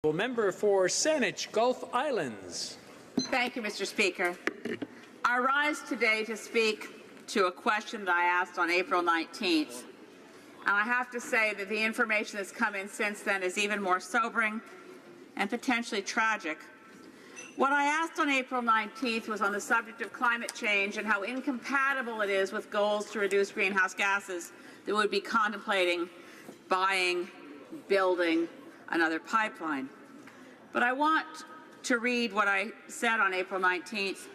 Member for Saanich Gulf Islands. Thank you, Mr. Speaker. I rise today to speak to a question that I asked on April 19th. And I have to say that the information that's come in since then is even more sobering and potentially tragic. What I asked on April 19th was on the subject of climate change and how incompatible it is with goals to reduce greenhouse gases that would be contemplating buying, building another pipeline. But I want to read what I said on April 19th.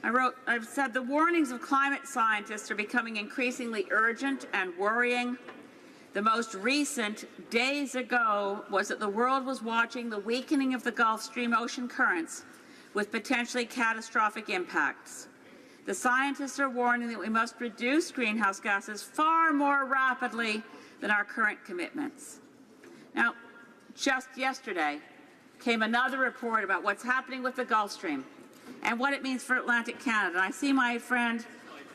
I've said the warnings of climate scientists are becoming increasingly urgent and worrying. The most recent, days ago, was that the world was watching the weakening of the Gulf Stream ocean currents with potentially catastrophic impacts. The scientists are warning that we must reduce greenhouse gases far more rapidly than our current commitments. Now, just yesterday came another report about what's happening with the Gulf Stream and what it means for Atlantic Canada. And I see my friend,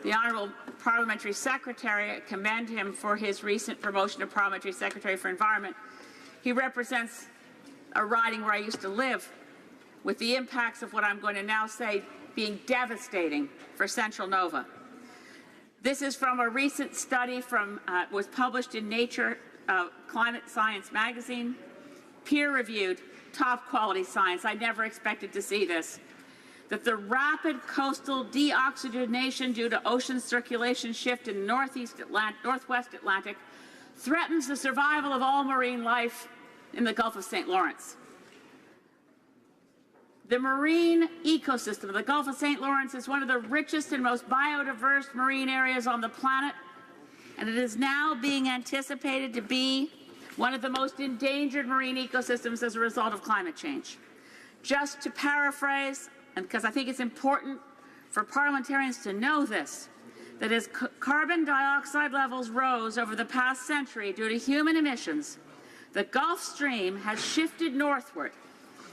the Honourable Parliamentary Secretary, I commend him for his recent promotion to Parliamentary Secretary for Environment. He represents a riding where I used to live, with the impacts of what I'm going to now say being devastating for Central Nova. This is from a recent study was published in Nature Climate Science magazine, peer-reviewed, top-quality science. I never expected to see this. That the rapid coastal deoxygenation due to ocean circulation shift in the northwest Atlantic threatens the survival of all marine life in the Gulf of St. Lawrence. The marine ecosystem of the Gulf of St. Lawrence is one of the richest and most biodiverse marine areas on the planet, and it is now being anticipated to be one of the most endangered marine ecosystems as a result of climate change. Just to paraphrase, and because I think it's important for parliamentarians to know this, that as carbon dioxide levels rose over the past century due to human emissions, the Gulf Stream has shifted northward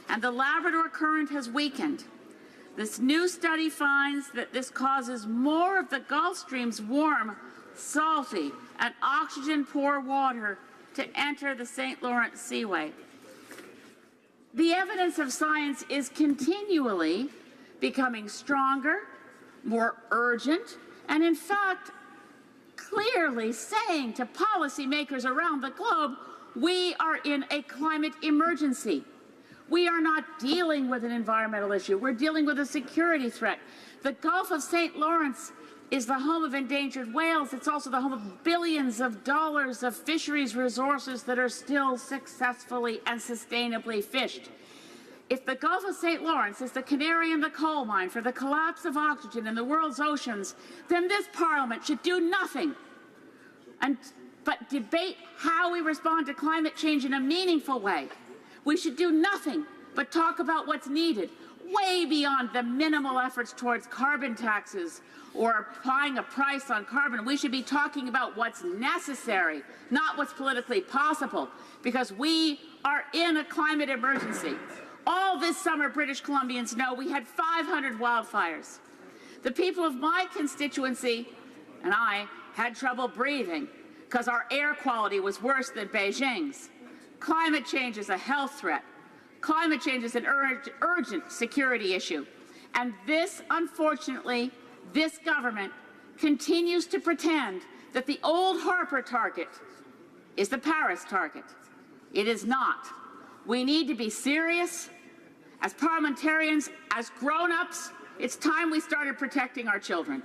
and the Labrador Current has weakened. This new study finds that this causes more of the Gulf Stream's warm, salty, and oxygen-poor water to enter the St. Lawrence Seaway. The evidence of science is continually becoming stronger, more urgent, and in fact, clearly saying to policymakers around the globe, we are in a climate emergency. We are not dealing with an environmental issue. We're dealing with a security threat. The Gulf of St. Lawrence is the home of endangered whales. It's also the home of billions of dollars of fisheries resources that are still successfully and sustainably fished. If the Gulf of St. Lawrence is the canary in the coal mine for the collapse of oxygen in the world's oceans, then this Parliament should do nothing but debate how we respond to climate change in a meaningful way. We should do nothing but talk about what's needed, way beyond the minimal efforts towards carbon taxes or applying a price on carbon. We should be talking about what's necessary, not what's politically possible, because we are in a climate emergency. All this summer, British Columbians know we had 500 wildfires. The people of my constituency and I had trouble breathing because our air quality was worse than Beijing's. Climate change is a health threat. Climate change is an urgent security issue. And this, unfortunately, this government continues to pretend that the old Harper target is the Paris target. It is not. We need to be serious. As parliamentarians, as grown-ups, it's time we started protecting our children.